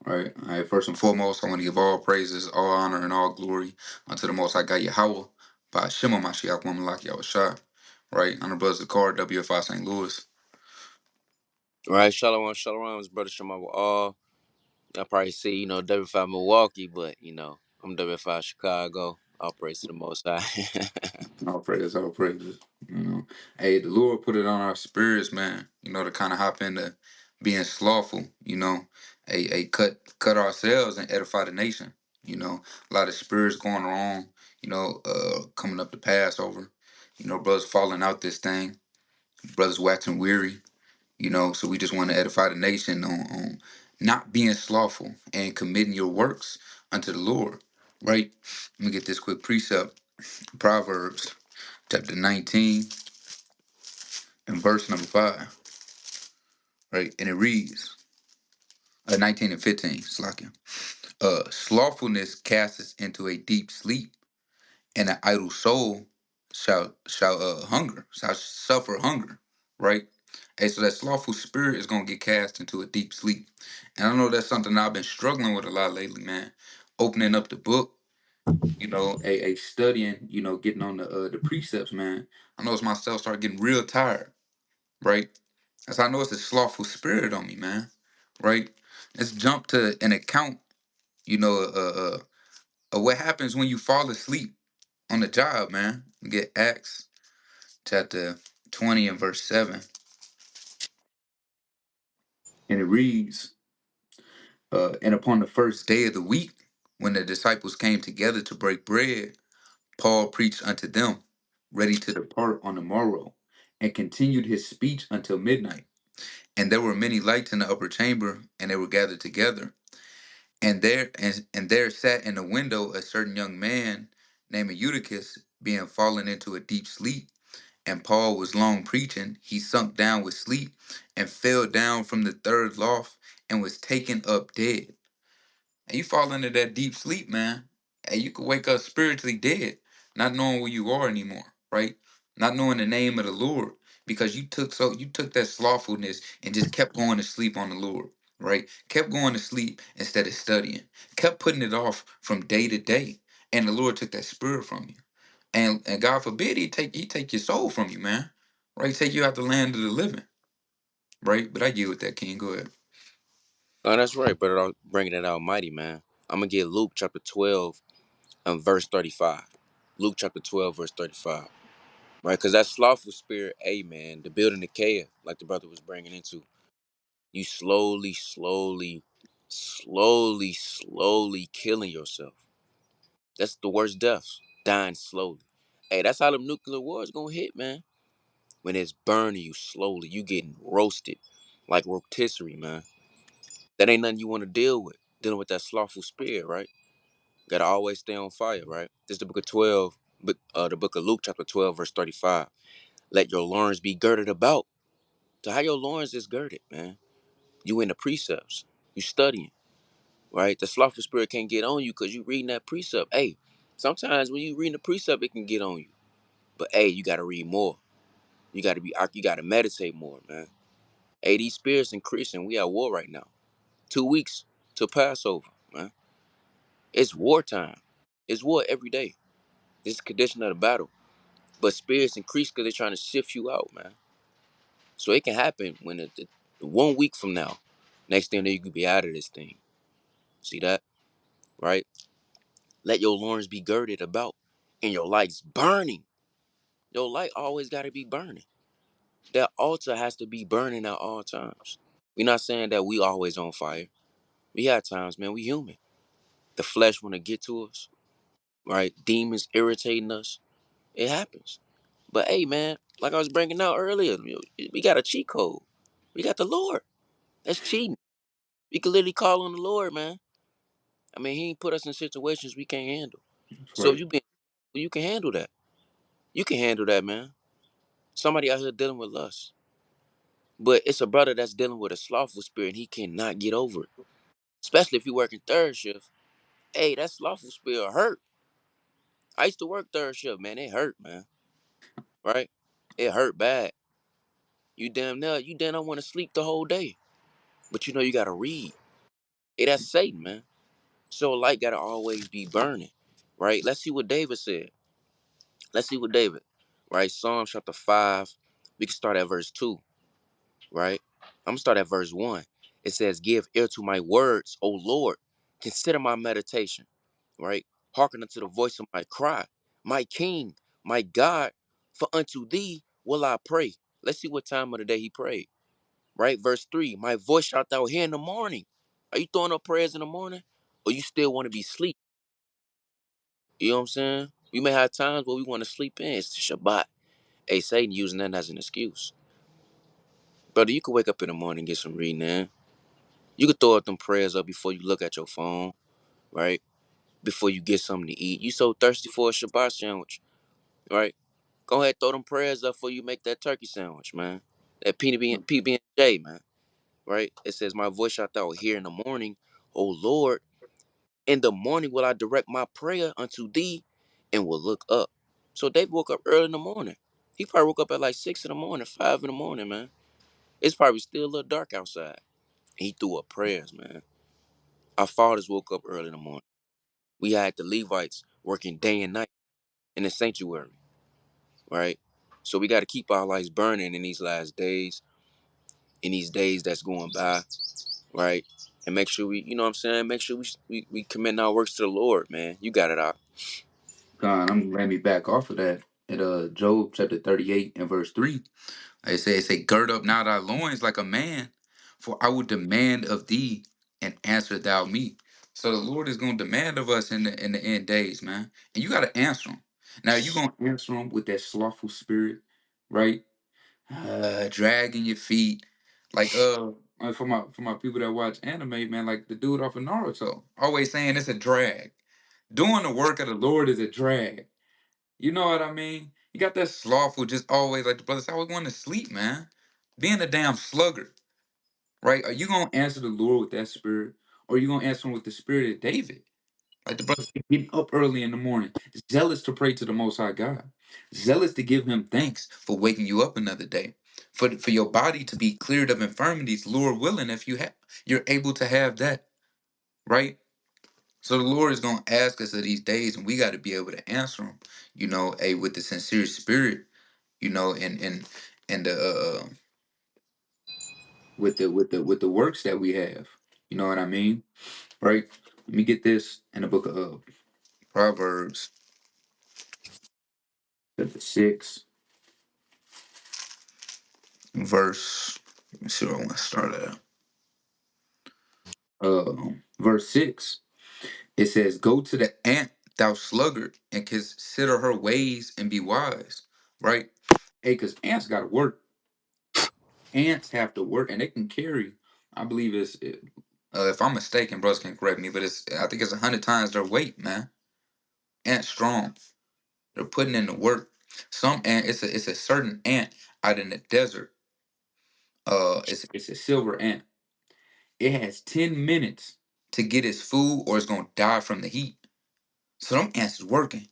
Right. All right. First and foremost, I want to give all praises, all honor, and all glory unto the Most High God Yahweh by Shema Mashiach Womalak Yahushua. Right. Honor brothers the card, WFI St. Louis. Right, Shalom, Shalom, it's Brother Shema with all. Y'all probably see, W5 Milwaukee, but, I'm W5 Chicago. All praise to the Most High. All praises, all praises. You know, hey, the Lord put it on our spirits, man. To kind of hop into being slothful. Cut ourselves and edify the nation. A lot of spirits going wrong. Coming up to Passover. Brothers falling out this thing. Brothers waxing weary. So we just want to edify the nation on not being slothful and committing your works unto the Lord. Right. Let me get this quick precept. Proverbs chapter 19 and verse number 5, right? And it reads, 19 and 15, slacking. Slothfulness casteth into a deep sleep, and an idle soul shall suffer hunger, right? Hey, so that slothful spirit is gonna get cast into a deep sleep. And I know that's something I've been struggling with a lot lately, man. Opening up the book, a studying, getting on the precepts, man. I notice myself start getting real tired, right? As I know it's a slothful spirit on me, man. Right? Let's jump to an account, you know, of what happens when you fall asleep on the job, man. We get Acts chapter 20 and verse 7. And it reads, and upon the first day of the week, when the disciples came together to break bread, Paul preached unto them, ready to depart on the morrow, and continued his speech until midnight. And there were many lights in the upper chamber, and they were gathered together. And there sat in the window a certain young man named Eutychus, being fallen into a deep sleep. And Paul was long preaching. He sunk down with sleep and fell down from the third loft and was taken up dead. And you fall into that deep sleep, man. And you could wake up spiritually dead, not knowing where you are anymore, right? Not knowing the name of the Lord. Because you took that slothfulness and just kept going to sleep on the Lord, right? Kept going to sleep instead of studying. Kept putting it off from day to day. And the Lord took that spirit from you. And God forbid he take your soul from you, man. Right? Take you out the land of the living. Right? But I get with that, King. Go ahead. Oh, that's right, brother. I'm bringing it Almighty, man. I'm going to get Luke chapter 12 and verse 35. Luke chapter 12, verse 35. Right? Because that slothful spirit, man, the building the care, like the brother was bringing into. You slowly killing yourself. That's the worst deaths. Dying slowly. Hey, that's how the nuclear war is gonna hit, man. When it's burning you slowly, you getting roasted like rotisserie, man. That ain't nothing you want to deal with. Dealing with that slothful spirit, right? Gotta always stay on fire, right? This is the book of 12, the book of Luke, chapter 12, verse 35. Let your loins be girded about. So how your loins is girded, man? You in the precepts. You studying. Right? The slothful spirit can't get on you because you reading that precept. Hey, sometimes when you reading the precept, it can get on you. But hey, you gotta read more. You gotta meditate more, man. Hey, these spirits increasing. We at war right now. 2 weeks to Passover, man. It's wartime. It's war every day. This is the condition of the battle. But spirits increase because they're trying to shift you out, man. So it can happen when the 1 week from now, next thing you could be out of this thing. See that? Right? Let your loins be girded about and your lights burning. Your light always got to be burning. That altar has to be burning at all times. We're not saying that we always on fire. We have times, man, we human. The flesh want to get to us, right? Demons irritating us. It happens. But hey, man, like I was bringing out earlier, we got a cheat code. We got the Lord. That's cheating. We can literally call on the Lord, man. I mean, he ain't put us in situations we can't handle. That's So if right. you can handle that. You can handle that, man. Somebody out here dealing with lust. But it's a brother that's dealing with a slothful spirit and he cannot get over it. Especially if you working third shift. Hey, that slothful spirit hurt. I used to work third shift, man. It hurt, man. Right? It hurt bad. You damn don't want to sleep the whole day. But you gotta read. Hey, that's Satan, man. So light gotta always be burning, right? Let's see what David said. Let's see what David, right? Psalm chapter 5. We can start at verse 2, right? I'm gonna start at verse 1. It says, "Give ear to my words, O Lord. Consider my meditation." Right? Hearken unto the voice of my cry, my King, my God, for unto thee will I pray. Let's see what time of the day he prayed. Right? Verse 3, my voice shalt thou hear in the morning. Are you throwing up prayers in the morning? Or you still want to be asleep? You know what I'm saying? We may have times where we want to sleep in. It's the Shabbat. Hey, Satan using that as an excuse. Brother, you can wake up in the morning and get some reading in. You can throw up them prayers up before you look at your phone, right? Before you get something to eat. You so thirsty for a Shabbat sandwich, right? Go ahead, throw them prayers up before you make that turkey sandwich, man. That PB&J, man, right? It says, my voice shalt thou hear in the morning, O Lord. In the morning will I direct my prayer unto thee and will look up. So David woke up early in the morning. He probably woke up at like 6 in the morning, 5 in the morning, man. It's probably still a little dark outside. He threw up prayers, man. Our fathers woke up early in the morning. We had the Levites working day and night in the sanctuary, right? So we got to keep our lights burning in these last days, in these days that's going by, right? And make sure we, you know what I'm saying? Make sure we commend our works to the Lord, man. You got it out. God, I'm glad me back off of that. At Job chapter 38 and verse 3. It say, gird up now thy loins like a man, for I will demand of thee, and answer thou me. So the Lord is gonna demand of us in the end days, man. And you gotta answer him. Now you gonna answer him with that slothful spirit, right? Dragging your feet. Like for my people that watch anime, man, like the dude off of Naruto. Always saying it's a drag. Doing the work of the Lord is a drag. You know what I mean? You got that slothful, just always like the brothers always want to sleep, man. Being a damn sluggard, right? Are you gonna answer the Lord with that spirit, or are you gonna answer him with the spirit of David? Like the brothers getting up early in the morning, zealous to pray to the Most High God, zealous to give Him thanks for waking you up another day, for your body to be cleared of infirmities, Lord willing, if you're able to have that, right? So the Lord is gonna ask us of these days, and we got to be able to answer them, with the sincere spirit, and with the works that we have. You know what I mean, right? Let me get this in the book of Proverbs, chapter 6, verse. Let me see where I want to start at. Verse 6. It says, "Go to the ant, thou sluggard, and consider her ways and be wise." Right? Hey, because ants got to work. Ants have to work, and they can carry. I believe if I'm mistaken, brothers can correct me, but I think it's 100 times their weight, man. Ants strong. They're putting in the work. Some ant, it's a certain ant out in the desert. It's a silver ant. It has 10 minutes to get its food, or it's gonna die from the heat. So them ants is working,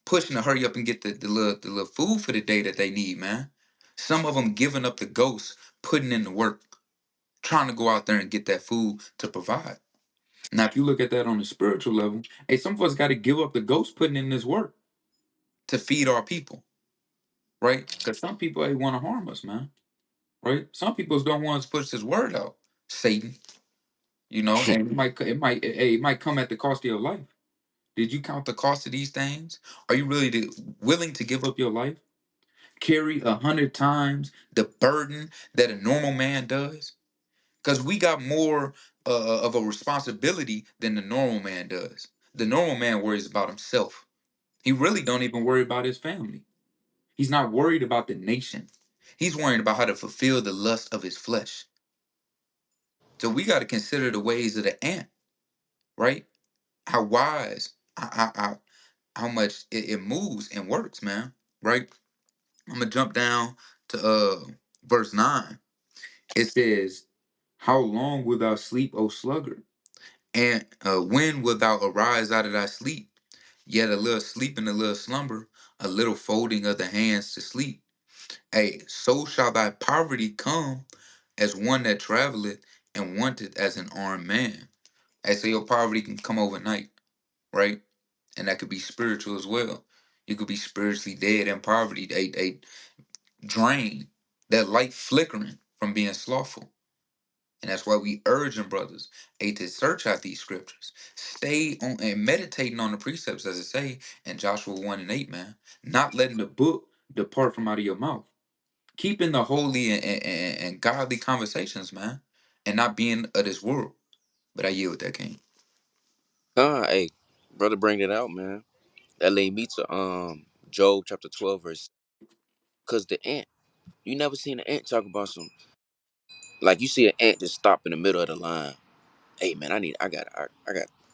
pushing to hurry up and get the little food for the day that they need, man. Some of them giving up the ghost, putting in the work, trying to go out there and get that food to provide. Now, if you look at that on the spiritual level, hey, some of us got to give up the ghost, putting in this work to feed our people, right? Because some people they want to harm us, man, right? Some people don't want us to push this word out, Satan, and it might come at the cost of your life. Did you count the cost of these things? Are you really willing to give up your life? Carry 100 times the burden that a normal man does? Because we got more of a responsibility than the normal man does. The normal man worries about himself. He really don't even worry about his family. He's not worried about the nation. He's worrying about how to fulfill the lust of his flesh. So we got to consider the ways of the ant, right? How wise, how much it moves and works, man. Right? I'm gonna jump down to verse 9. It says, "How long wilt thou sleep, O sluggard? And when wilt thou arise out of thy sleep? Yet a little sleep and a little slumber, a little folding of the hands to sleep. So shall thy poverty come as one that traveleth, and wanted as an armed man. I say your poverty can come overnight, right? And that could be spiritual as well. You could be spiritually dead in poverty, a drain, that light flickering from being slothful. And that's why we urging brothers, to search out these scriptures. Stay on and meditating on the precepts, as it say in Joshua 1 and 8, man. Not letting the book depart from out of your mouth. Keeping the holy and godly conversations, man. And not being of this world. But I yield with that, King. Hey, brother, bring it out, man. That led me to Job chapter 12 verse. Cause the ant, you never seen an ant talk about some, like you see an ant just stop in the middle of the line. Hey man, I got,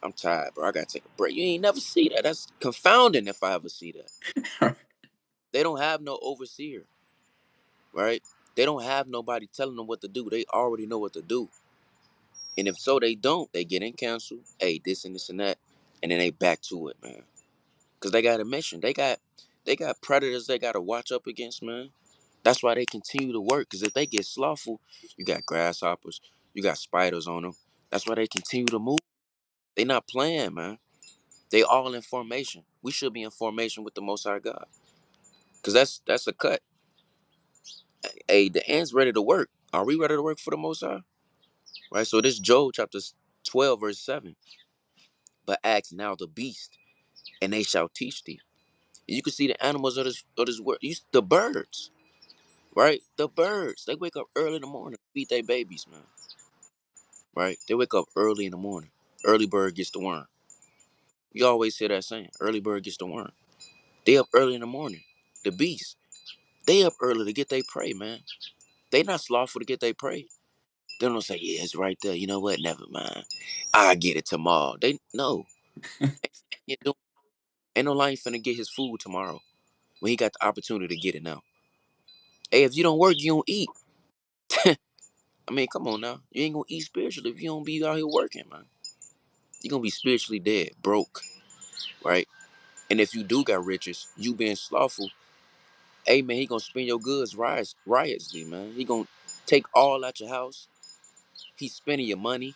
I'm tired, bro. I gotta take a break. You ain't never see that. That's confounding if I ever see that. They don't have no overseer, right? They don't have nobody telling them what to do. They already know what to do. And if so, they don't. They get in council. Hey, this and this and that, and then they back to it, man. Cause they got a mission. They got predators they gotta watch up against, man. That's why they continue to work. Cause if they get slothful, you got grasshoppers, you got spiders on them. That's why they continue to move. They not playing, man. They all in formation. We should be in formation with the Most High God. Cause that's a cut. Hey, the ants ready to work. Are we ready to work for the Most High? Right. So this Job chapter 12 verse 7. But ask now the beast, and they shall teach thee. And you can see the animals of this world. The birds, right? The birds. They wake up early in the morning, feed their babies, man. Right? They wake up early in the morning. Early bird gets the worm. You always hear that saying. Early bird gets the worm. They up early in the morning. The beast. They up early to get their prey, man. They not slothful to get their prey. They don't say, yeah, it's right there. You know what? Never mind. I get it tomorrow. They no. Ain't no ain't no lion finna get his food tomorrow when he got the opportunity to get it now. Hey, if you don't work, you don't eat. I mean, come on now. You ain't gonna eat spiritually if you don't be out here working, man. You're gonna be spiritually dead, broke, right? And if you do got riches, you being slothful, hey man, he gonna spend your goods riotously, man. He gonna take all out your house. He's spending your money.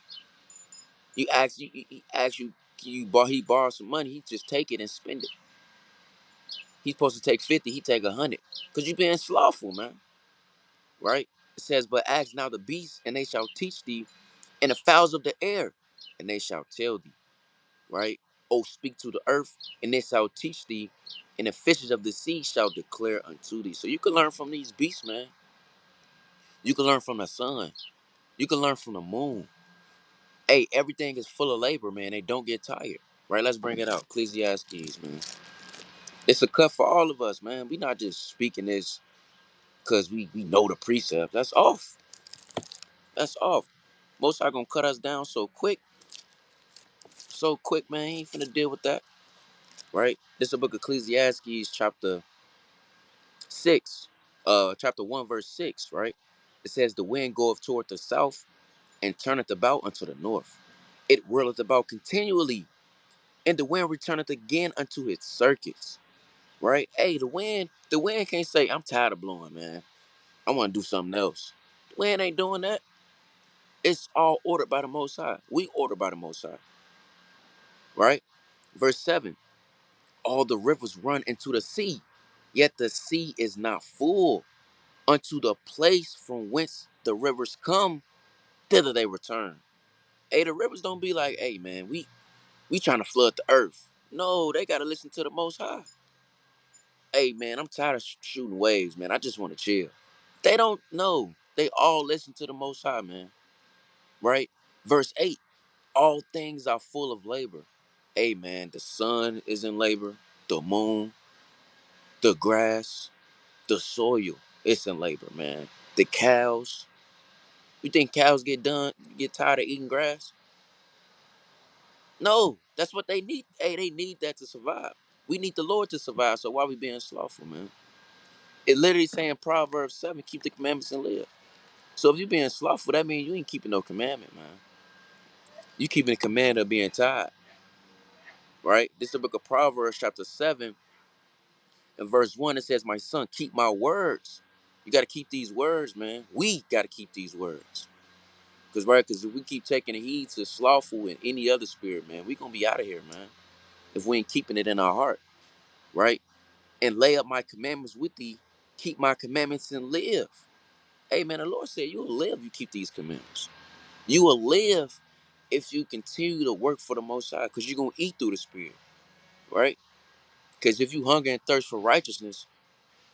He asks you, he borrow some money. He just take it and spend it. He's supposed to take 50, he take 100, cause you being slothful, man, right? It says, but ask now the beasts, and they shall teach thee, and the fowls of the air, and they shall tell thee, right? Oh, speak to the earth, and they shall teach thee, and the fishes of the sea shall declare unto thee. So you can learn from these beasts, man. You can learn from the sun. You can learn from the moon. Hey, everything is full of labor, man. They don't get tired, right? Let's bring it out. Ecclesiastes, man. It's a cut for all of us, man. We not just speaking this because we know the precept. That's off. That's off. Most are gonna cut us down so quick, man. He ain't finna deal with that, right? This is the book of Ecclesiastes, chapter 1, verse 6, right? It says, the wind goeth toward the south and turneth about unto the north. It whirleth about continually, and the wind returneth again unto its circuits, right? Hey, the wind can't say, I'm tired of blowing, man. I want to do something else. The wind ain't doing that. It's all ordered by the Most High. We ordered by the Most High, right? Verse 7, all the rivers run into the sea, yet the sea is not full. Unto the place from whence the rivers come, thither they return. Hey, the rivers don't be like, hey man, we trying to flood the earth. No, they gotta listen to the Most High. Hey man, I'm tired of shooting waves, man. I just want to chill. They don't know. They all listen to the Most High, man. Right? Verse 8, all things are full of labor. Hey man, the sun is in labor, the moon, the grass, the soil, it's in labor, man. The cows. You think cows get tired of eating grass? No, that's what they need. Hey, they need that to survive. We need the Lord to survive. So why we being slothful, man? It literally saying Proverbs 7, keep the commandments and live. So if you being slothful, that means you ain't keeping no commandment, man. You keeping the command of being tired, right? This is the book of Proverbs, chapter 7, and verse 1. It says, my son, keep my words. You got to keep these words, man. We got to keep these words. Cause if we keep taking heed to slothful and any other spirit, man, we gonna be out of here, man. If we ain't keeping it in our heart, right? And lay up my commandments with thee, keep my commandments and live. Hey man, the Lord said you will live if you keep these commandments. You will live if you continue to work for the Most High, because you're gonna eat through the Spirit, right? Because if you hunger and thirst for righteousness,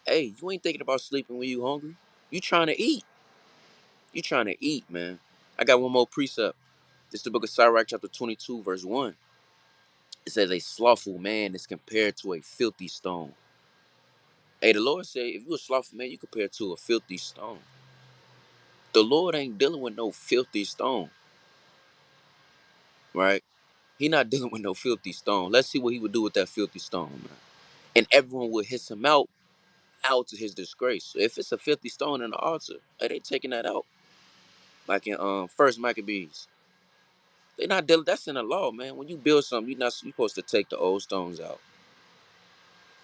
hey, you ain't thinking about sleeping when you hungry. You trying to eat. You trying to eat, man. I got one more precept. This is the book of Sirach, chapter 22, verse 1. It says, a slothful man is compared to a filthy stone. Hey, the Lord said, if you a slothful man, you compare to a filthy stone. The Lord ain't dealing with no filthy stone, right? He not dealing with no filthy stone. Let's see what he would do with that filthy stone, man. And everyone would hiss him out to his disgrace. So if it's a filthy stone in the altar, hey, they taking that out. Like in First Maccabees. They not dealing. That's in the law, man. When you build something, you supposed to take the old stones out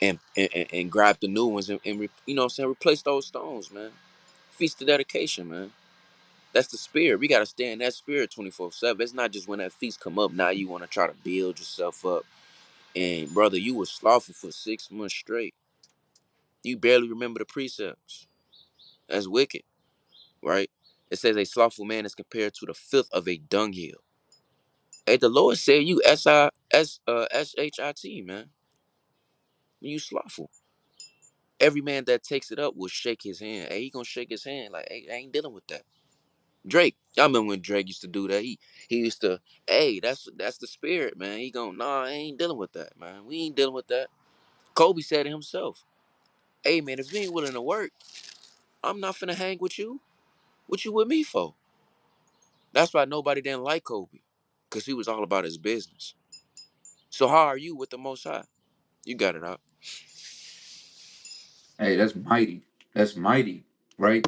and grab the new ones and you know what I'm saying, replace those stones, man. Feast of dedication, man. That's the spirit. We gotta stay in that spirit 24/7. It's not just when that feast come up. Now you want to try to build yourself up. And brother, you was slothful for 6 months straight. You barely remember the precepts. That's wicked, right? It says a slothful man is compared to the filth of a dunghill. Hey, the Lord said you shit, man. When you slothful, every man that takes it up will shake his hand. Hey, he gonna shake his hand like, hey, I ain't dealing with that. Drake, y'all remember when Drake used to do that? He used to, hey, that's the spirit, man. He gonna, nah, I ain't dealing with that, man. We ain't dealing with that. Kobe said it himself. Hey, man, if you ain't willing to work, I'm not finna hang with you. What you with me for? That's why nobody didn't like Kobe, cause he was all about his business. So how are you with the Most High? You got it out. Hey, that's mighty. That's mighty, right?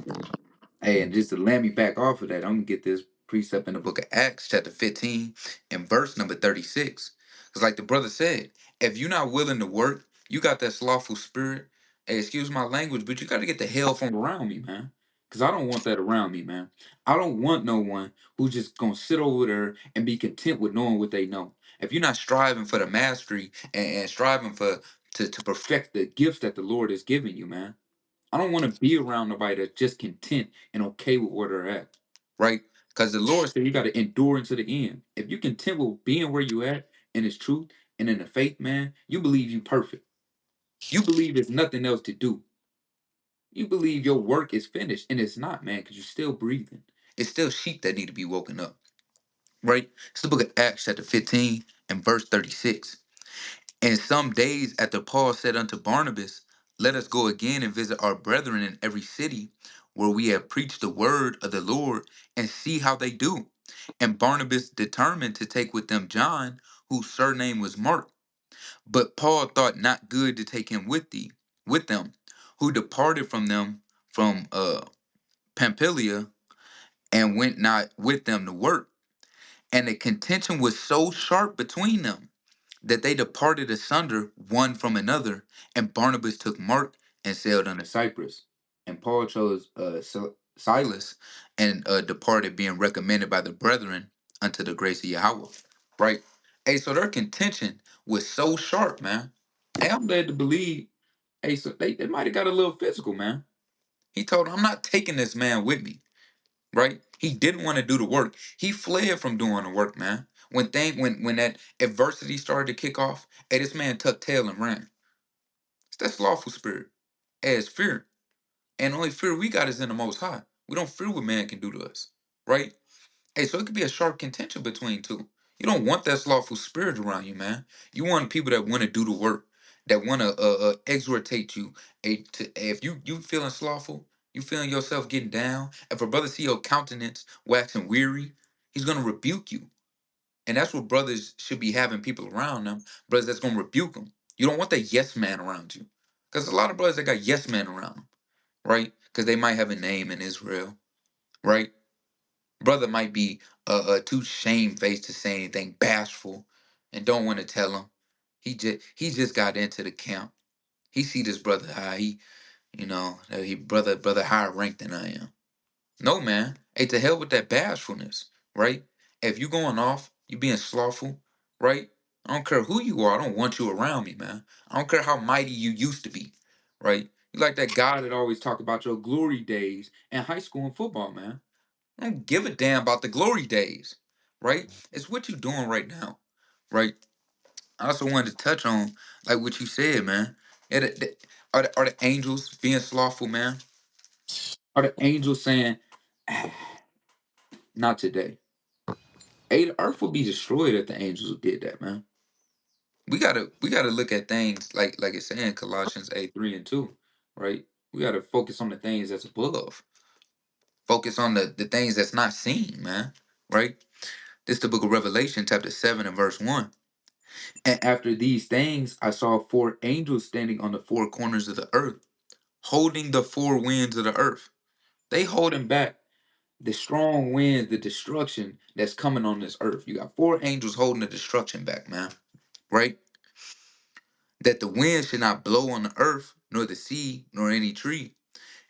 Hey, and just to land me back off of that, I'm gonna get this precept in the book of Acts, chapter 15, and verse number 36. Because, like the brother said, if you're not willing to work, you got that slothful spirit. Hey, excuse my language, but you got to get the hell from around me, man. Because I don't want that around me, man. I don't want no one who's just gonna sit over there and be content with knowing what they know. If you're not striving for the mastery and striving for to perfect the gifts that the Lord has given you, man, I don't want to be around nobody that's just content and okay with where they're at, right? Because the Lord said you got to endure into the end. If you content with being where you at in His truth and in the faith, man, you believe you perfect. You believe there's nothing else to do. You believe your work is finished, and it's not, man, because you're still breathing. It's still sheep that need to be woken up, right? It's the book of Acts, chapter 15 and verse 36. And some days after Paul said unto Barnabas, let us go again and visit our brethren in every city where we have preached the word of the Lord and see how they do. And Barnabas determined to take with them John, whose surname was Mark. But Paul thought not good to take him with them, who departed from them from Pamphylia and went not with them to work. And the contention was so sharp between them that they departed asunder one from another, and Barnabas took Mark and sailed unto Cyprus. And Paul chose Silas and departed, being recommended by the brethren unto the grace of Yahweh. Right? Hey, so their contention was so sharp, man. Hey, I'm led to believe, hey, so they might have got a little physical, man. He told him, I'm not taking this man with me, right? He didn't want to do the work. He fled from doing the work, man. When that adversity started to kick off, hey, this man tucked tail and ran. It's that slothful spirit. Hey, it's fear. And the only fear we got is in the most high. We don't fear what man can do to us. Right? Hey, so it could be a sharp contention between two. You don't want that slothful spirit around you, man. You want people that want to do the work, that want to exhortate you. If you feeling slothful, you feeling yourself getting down. If a brother see your countenance waxing weary, he's gonna rebuke you. And that's what brothers should be having people around them. Brothers that's gonna rebuke them. You don't want that yes man around you, because a lot of brothers that got yes men around them, right? Because they might have a name in Israel, right? Brother might be too shamefaced to say anything, bashful, and don't want to tell him. He just got into the camp. He see this brother high. He brother higher ranked than I am. No, man. Hey, to hell with that bashfulness, right? If you going off, you being slothful, right? I don't care who you are. I don't want you around me, man. I don't care how mighty you used to be, right? You like that guy that always talk about your glory days in high school and football, man. I don't give a damn about the glory days, right? It's what you doing right now, right? I also wanted to touch on like what you said, man. Are the angels being slothful, man? Are the angels saying, "Ah, not today"? Hey, the earth would be destroyed if the angels did that, man. We gotta look at things like it's saying Colossians 8:3 and 2, right? We gotta focus on the things that's above. Focus on the things that's not seen, man. Right? This is the book of Revelation, chapter 7 and verse 1. And after these things, I saw four angels standing on the four corners of the earth, holding the four winds of the earth. They holding back the strong winds, the destruction that's coming on this earth. You got four angels holding the destruction back, man. Right? That the wind should not blow on the earth, nor the sea, nor any tree.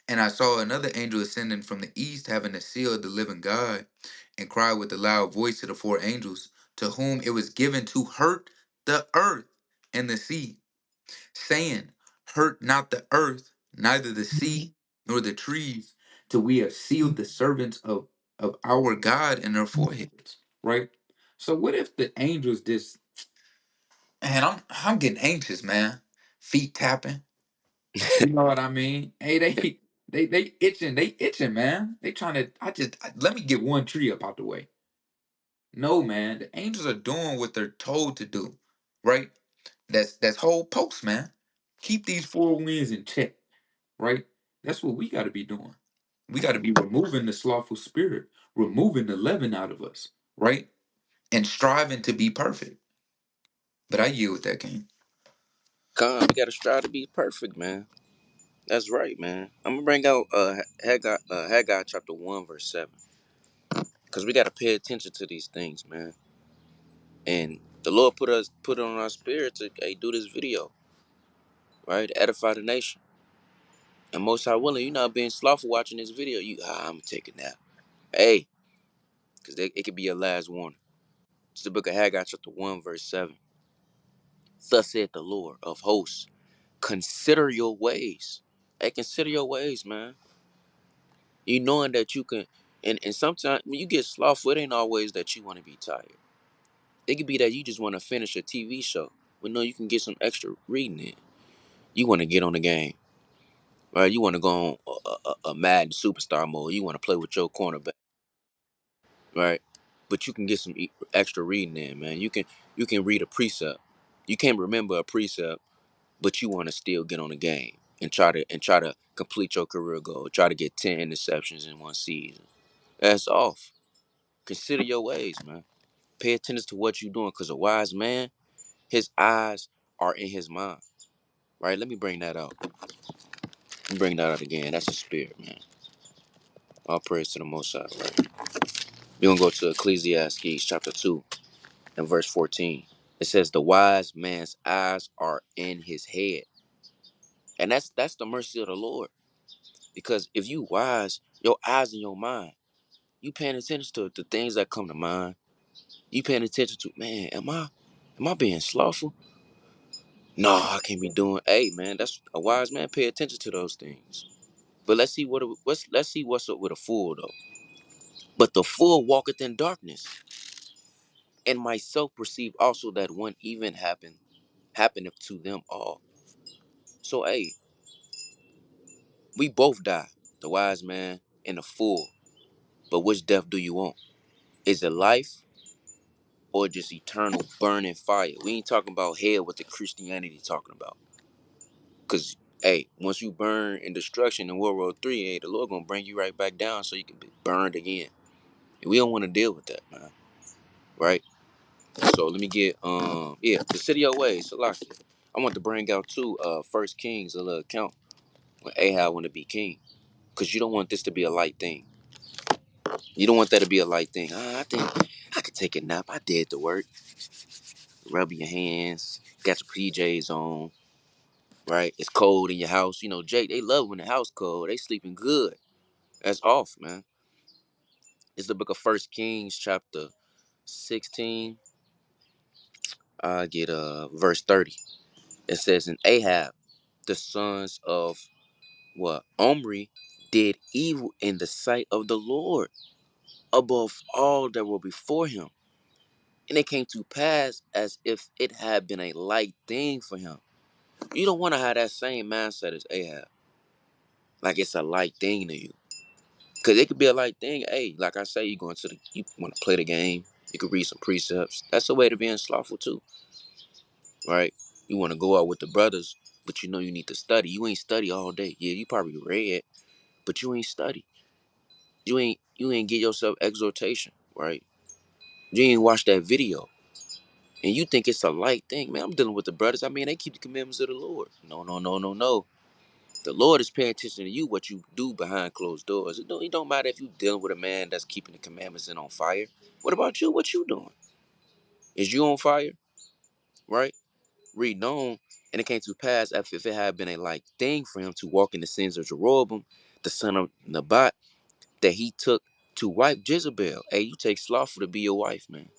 And I saw another angel ascending from the east, having the seal of the living God, and cried with a loud voice to the four angels, to whom it was given to hurt the earth and the sea, saying, hurt not the earth, neither the sea, nor the trees, till we have sealed the servants of our God in their foreheads. Right? So what if the angels just, man, I'm getting anxious, man. Feet tapping. You know what I mean? Hey, they itching, man. They trying to. Let me get one tree up out the way. No, man. The angels are doing what they're told to do, right? That's whole post, man. Keep these four winds in check, right? That's what we got to be doing. We got to be removing the slothful spirit, removing the leaven out of us, right? And striving to be perfect. But I yield with that, King. Con, we gotta strive to be perfect, man. That's right, man. I'm gonna bring out Haggai chapter 1 verse 7, because we gotta pay attention to these things, man. And the Lord put it on our spirit to, hey, do this video, right? To edify the nation. And most high willing, you not being slothful watching this video. I'm gonna take a nap. Hey, because it could be your last warning. It's the book of Haggai chapter 1 verse 7. Thus saith the Lord of hosts, consider your ways. Hey, consider your ways, man. You knowing that you can, and sometimes when you get slothful, it ain't always that you want to be tired. It could be that you just want to finish a TV show. But no, you can get some extra reading in. You want to get on the game, right? You want to go on a Madden superstar mode. You want to play with your cornerback, right? But you can get some extra reading in, man. You can read a precept. You can't remember a precept, but you want to still get on the game and try to complete your career goal. Try to get 10 interceptions in one season. That's off. Consider your ways, man. Pay attention to what you're doing, because a wise man, his eyes are in his mind. Right? Let me bring that out. Let me bring that out again. That's the spirit, man. All praise to the Most High, right? We're going to go to Ecclesiastes chapter 2 and verse 14. It says, the wise man's eyes are in his head. And that's the mercy of the Lord. Because if you wise, your eyes in your mind, you paying attention to the things that come to mind. You paying attention to, man, am I being slothful? No, I can't be doing. Hey, man, that's a wise man. Pay attention to those things. But let's see what's up with a fool though. But the fool walketh in darkness, and myself perceive also that one even happeneth to them all. So hey, we both die, the wise man and the fool. But which death do you want? Is it life or just eternal burning fire? We ain't talking about hell what the Christianity talking about. Cause hey, once you burn in destruction in World War III, hey, the Lord gonna bring you right back down so you can be burned again. And we don't want to deal with that, man. Right? So let me get consider your ways. So like, I want to bring out too First Kings, a little account when Ahab want to be king. Cause you don't want this to be a light thing. You don't want that to be a light thing. I think I could take a nap. I did the work. Rub your hands, got your PJs on, right? It's cold in your house. You know, Jake, they love when the house cold. They sleeping good. That's off, man. It's the book of First Kings, chapter 16. I get verse 30. It says, "And Ahab, the sons of what Omri, did evil in the sight of the Lord above all that were before him. And it came to pass as if it had been a light thing for him." You don't want to have that same mindset as Ahab. Like it's a light thing to you. Because it could be a light thing. Hey, like I say, you want to play the game. You could read some precepts. That's a way to being slothful too, right? You want to go out with the brothers, but you know you need to study. You ain't study all day. Yeah, you probably read, but you ain't study. You ain't get yourself exhortation, right? You ain't watch that video. And you think it's a light thing. Man, I'm dealing with the brothers. I mean, they keep the commandments of the Lord. No, no, no, no, no. The Lord is paying attention to you, what you do behind closed doors. It don't matter if you're dealing with a man that's keeping the commandments and on fire. What about you? What you doing? Is you on fire? Right? Reading on, and it came to pass after if it had been a like thing for him to walk in the sins of Jeroboam, the son of Nebat, that he took to wife Jezebel. Hey, you take Slothful to be your wife, man.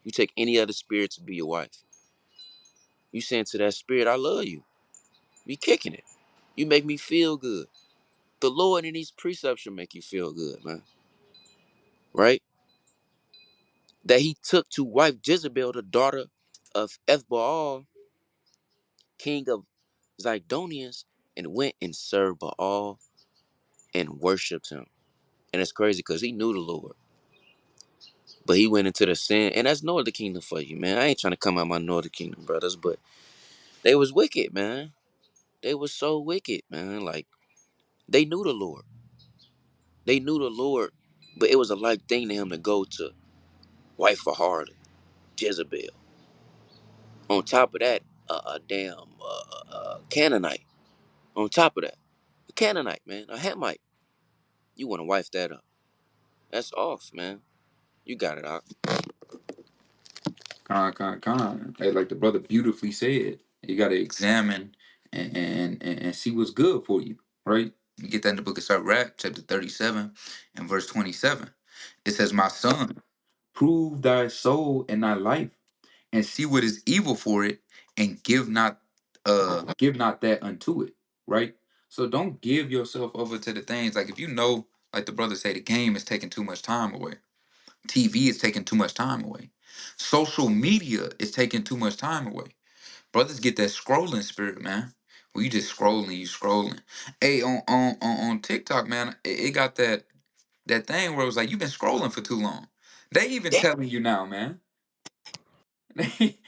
You take any other spirit to be your wife. You saying to that spirit, I love you. Be kicking it. You make me feel good. The Lord in these precepts should make you feel good, man. Right? That he took to wife Jezebel, the daughter of Ethbaal, king of Zidonians, and went and served Baal and worshipped him. And it's crazy because he knew the Lord. But he went into the sin. And that's northern kingdom for you, man. I ain't trying to come out my northern kingdom brothers, but they was wicked, man. They was so wicked, man. Like, they knew the Lord. They knew the Lord, but it was a like thing to him to go to wife a harlot, Jezebel. On top of that, a damn Canaanite. On top of that, a Canaanite, man, a Hamite. You want to wife that up? That's off, man. You got it out. Con. Hey, like the brother beautifully said, you got to examine and see what's good for you, right? You get that in the book of Sirach, chapter 37 and verse 27. It says, "My son, prove thy soul and thy life, and see what is evil for it, and give not that unto it." Right? So don't give yourself over to the things like if you know, like the brother say, the game is taking too much time away. TV is taking too much time away. Social media is taking too much time away. Brothers get that scrolling spirit, man. Well, you just scrolling, you scrolling. Hey, on TikTok, man, it got that thing where it was like you've been scrolling for too long. They even Damn. telling you now, man. They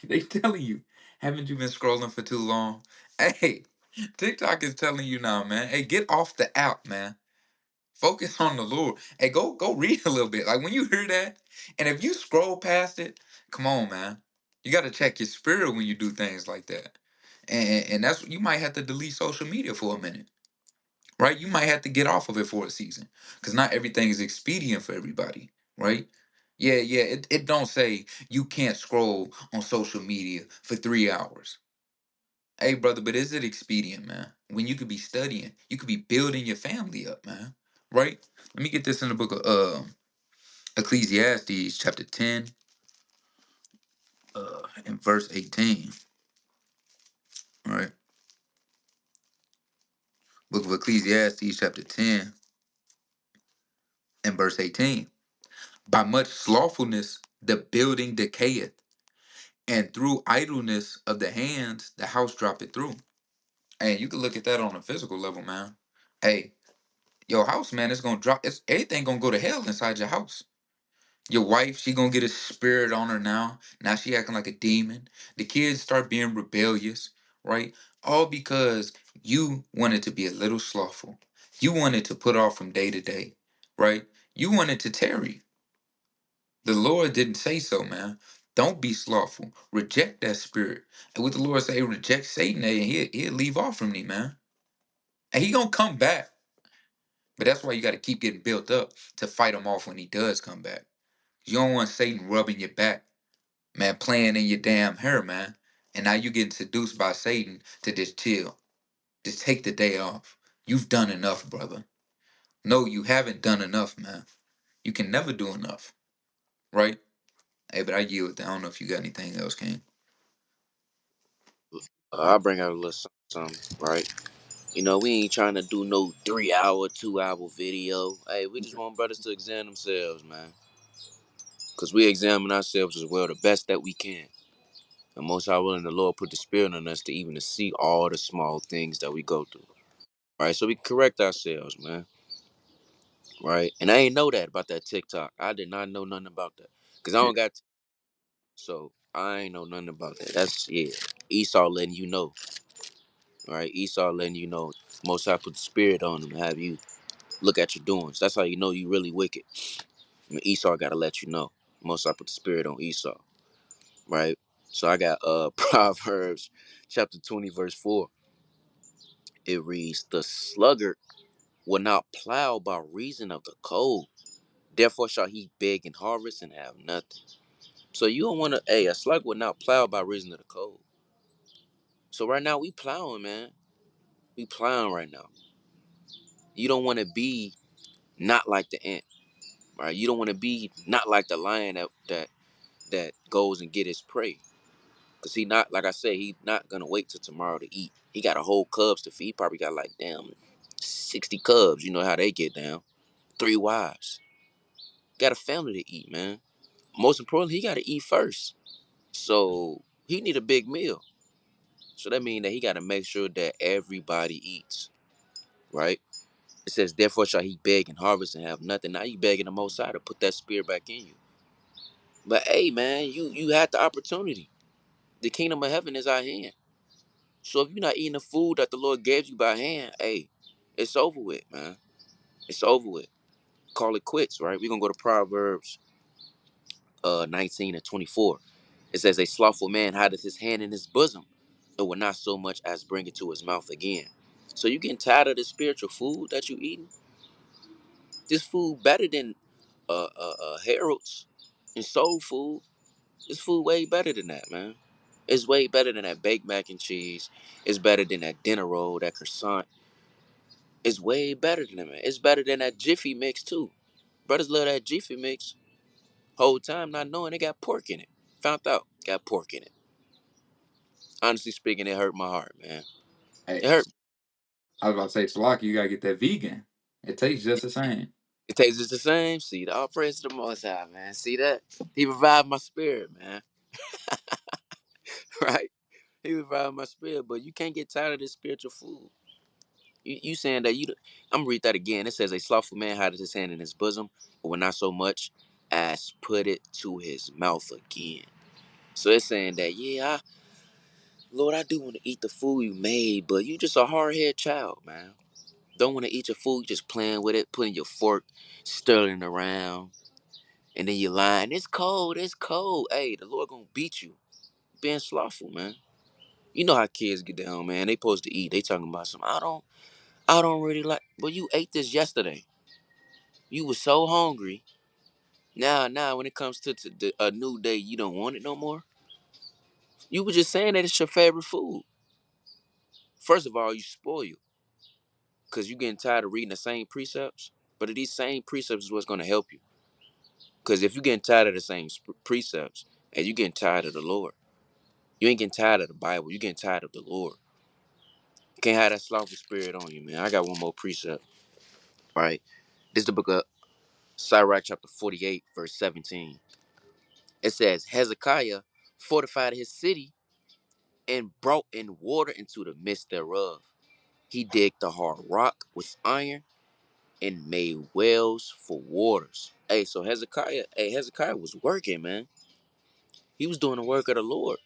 they telling you, haven't you been scrolling for too long? Hey, TikTok is telling you now, man. Hey, get off the app, man. Focus on the Lord. Hey, go read a little bit. Like when you hear that, and if you scroll past it, come on, man. You got to check your spirit when you do things like that. And that's you might have to delete social media for a minute, right? You might have to get off of it for a season because not everything is expedient for everybody, right? Yeah. It don't say you can't scroll on social media for 3 hours. Hey, brother, but is it expedient, man? When you could be studying, you could be building your family up, man. Right? Let me get this in the book of Ecclesiastes, chapter 10, and verse 18. Right? Book of Ecclesiastes, chapter 10, and verse 18. By much slothfulness the building decayeth, and through idleness of the hands the house droppeth through. Hey, you can look at that on a physical level, man. Hey, your house, man, it's gonna drop. It's everything gonna go to hell inside your house. Your wife, she gonna get a spirit on her now. Now she acting like a demon. The kids start being rebellious, right? All because you wanted to be a little slothful. You wanted to put off from day to day, right? You wanted to tarry. The Lord didn't say so, man. Don't be slothful. Reject that spirit. And what the Lord say, reject Satan, and he'll leave off from thee, man. And he gonna come back. But that's why you got to keep getting built up to fight him off when he does come back. You don't want Satan rubbing your back, man, playing in your damn hair, man. And now you getting seduced by Satan to just chill. Just take the day off. You've done enough, brother. No, you haven't done enough, man. You can never do enough, right? Hey, but I yield. I don't know if you got anything else, King. I'll bring out a little something, right? You know, we ain't trying to do no 3 hour, 2 hour video. Hey, we just want brothers to examine themselves, man. Because we examine ourselves as well the best that we can. And most high willing, the Lord put the spirit on us to even to see all the small things that we go through. Right? So we correct ourselves, man. Right? And I ain't know that about that TikTok. I did not know nothing about that. Because I Yeah. don't got, so I ain't know nothing about that. That's, yeah. Esau letting you know. Right? Esau letting you know. Most high put the spirit on him and have you look at your doings. That's how you know you really wicked. I mean, Esau got to let you know. Most high put the spirit on Esau. Right? So I got Proverbs chapter 20, verse 4. It reads, the sluggard will not plow by reason of the cold. Therefore shall he beg and harvest and have nothing. So you don't want to, hey, a slug will not plow by reason of the cold. So right now we plowing, man. We plowing right now. You don't want to be not like the ant, right? You don't want to be not like the lion that goes and get his prey. Cause he not, like I said, he not gonna wait till tomorrow to eat. He got a whole cubs to feed. He probably got like damn 60 cubs. You know how they get down. 3 wives. Got a family to eat, man. Most importantly, he got to eat first. So he need a big meal. So that means that he got to make sure that everybody eats, right? It says, therefore shall he beg and harvest and have nothing. Now you begging the Most High to put that spirit back in you. But hey, man, you had the opportunity. The kingdom of heaven is our hand. So if you're not eating the food that the Lord gave you by hand, hey, it's over with, man. It's over with. Call it quits, right? We're gonna go to Proverbs 19 and 24. It says, a slothful man hideth his hand in his bosom, and will not so much as bring it to his mouth again. So you getting tired of this spiritual food that you eating? This food better than Harold's and soul food. This food way better than that, man. It's way better than that baked mac and cheese. It's better than that dinner roll, that croissant. It's way better than that, man. It's better than that Jiffy mix too. Brothers love that Jiffy mix. Whole time not knowing they got pork in it. Found out got pork in it. Honestly speaking, it hurt my heart, man. Hey, It hurt. I was about to say, Slocky, you gotta get that vegan. It tastes just the same. It tastes just the same. See, all praise to the Most High, man. See that? He revived my spirit, man. Right? He revived my spirit, but you can't get tired of this spiritual food. You saying that you? I'm gonna read that again. It says, "A slothful man hideth his hand in his bosom, but will not so much as put it to his mouth again." So it's saying that, yeah, Lord, I do want to eat the food you made, but you just a hard head child, man. Don't want to eat your food, just playing with it, putting your fork, stirring around, and then you lying. It's cold. It's cold. Hey, the Lord gonna beat you. Being slothful, man. You know how kids get down, man. They supposed to eat. They talking about some. I don't really like. Well, you ate this yesterday. You was so hungry. Now, when it comes to a new day, you don't want it no more. You were just saying that it's your favorite food. First of all, you spoil you, cause you getting tired of reading the same precepts. But these same precepts is what's gonna help you. Cause if you getting tired of the same precepts, and you getting tired of the Lord, you ain't getting tired of the Bible. You getting tired of the Lord. You can't have that slothful spirit on you, man. I got one more precept. Right. This is the book of Sirach, chapter 48, verse 17. It says, Hezekiah fortified his city and brought in water into the midst thereof. He digged the hard rock with iron and made wells for waters. Hey, so Hezekiah was working, man. He was doing the work of the Lord.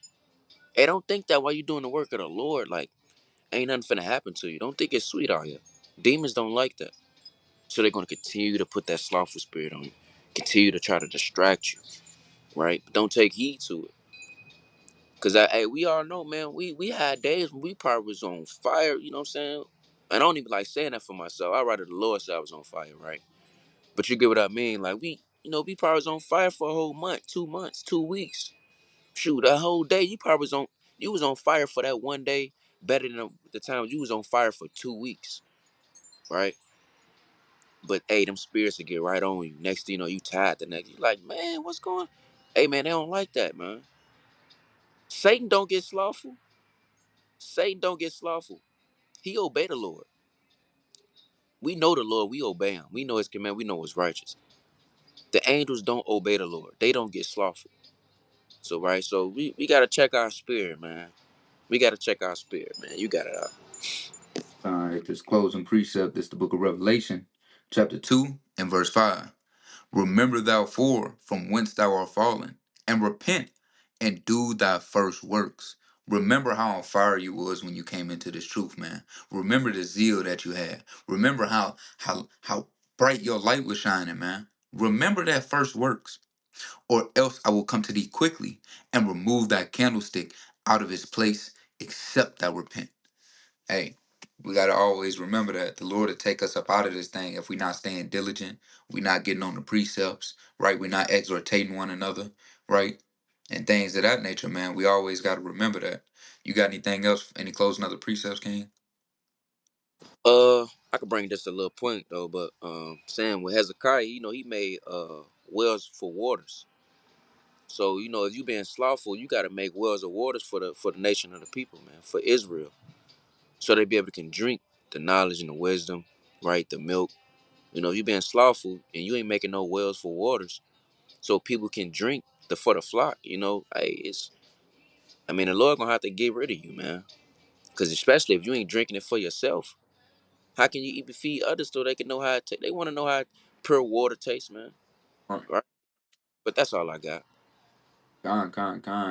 Hey, don't think that while you doing the work of the Lord, like, ain't nothing finna happen to you. Don't think it's sweet out here. Demons don't like that. So they're gonna continue to put that slothful spirit on you. Continue to try to distract you, right? But don't take heed to it. Cause hey, we all know, man, we had days when we probably was on fire, you know what I'm saying? I don't even like saying that for myself. I'd rather the Lord say I was on fire, right? But you get what I mean? Like we probably was on fire for a whole month, 2 months, 2 weeks. Shoot, that whole day you was on fire for that one day better than the time you was on fire for 2 weeks, right? But hey, them spirits will get right on you. Next thing you know, you tired the next. You like, man, what's going? Hey, man, they don't like that, man. Satan don't get slothful. Satan don't get slothful. He obey the Lord. We know the Lord. We obey him. We know his command. We know what's righteous. The angels don't obey the Lord. They don't get slothful. So right. So we gotta check our spirit, man. We gotta check our spirit, man. You got it out. All right, this closing precept is the book of Revelation, chapter 2 and verse 5. Remember thou from whence thou art fallen, and repent and do thy first works. Remember how on fire you was when you came into this truth, man. Remember the zeal that you had. Remember how bright your light was shining, man. Remember that first works, or else I will come to thee quickly and remove thy candlestick out of his place, except thou repent. Hey, we gotta always remember that the Lord will take us up out of this thing if we not staying diligent, we not getting on the precepts, right? We're not exhortating one another, right? And things of that nature, man. We always gotta remember that. You got anything else? Any closing other precepts, King? I could bring just a little point though, but saying with Hezekiah, he made wells for waters. So if you being slothful, you got to make wells of waters for the nation of the people, man, for Israel, so they be able to can drink the knowledge and the wisdom, right? The milk. If you being slothful and you ain't making no wells for waters, so people can drink for the flock. Hey, I mean, the Lord gonna have to get rid of you, man, because especially if you ain't drinking it for yourself, how can you even feed others so they can know how it They want to know how pure water tastes, man, right? But that's all I got. Con.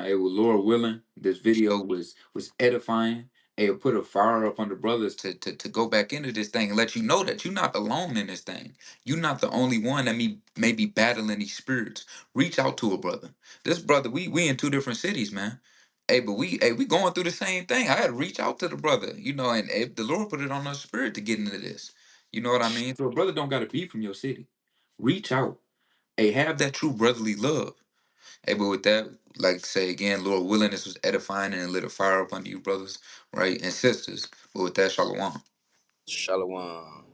Hey, well, Lord willing, this video was edifying. Hey, it put a fire up on the brothers to go back into this thing and let you know that you're not alone in this thing. You're not the only one that may be battling these spirits. Reach out to a brother. This brother, we in two different cities, man. Hey, but we going through the same thing. I had to reach out to the brother, and if the Lord put it on our spirit to get into this. You know what I mean? So a brother don't gotta be from your city. Reach out. Hey, have that true brotherly love. Hey, but with that, like to say again, Lord willing, this was edifying and it lit a fire up under you, brothers, right, and sisters. But with that, shalom. Shalom.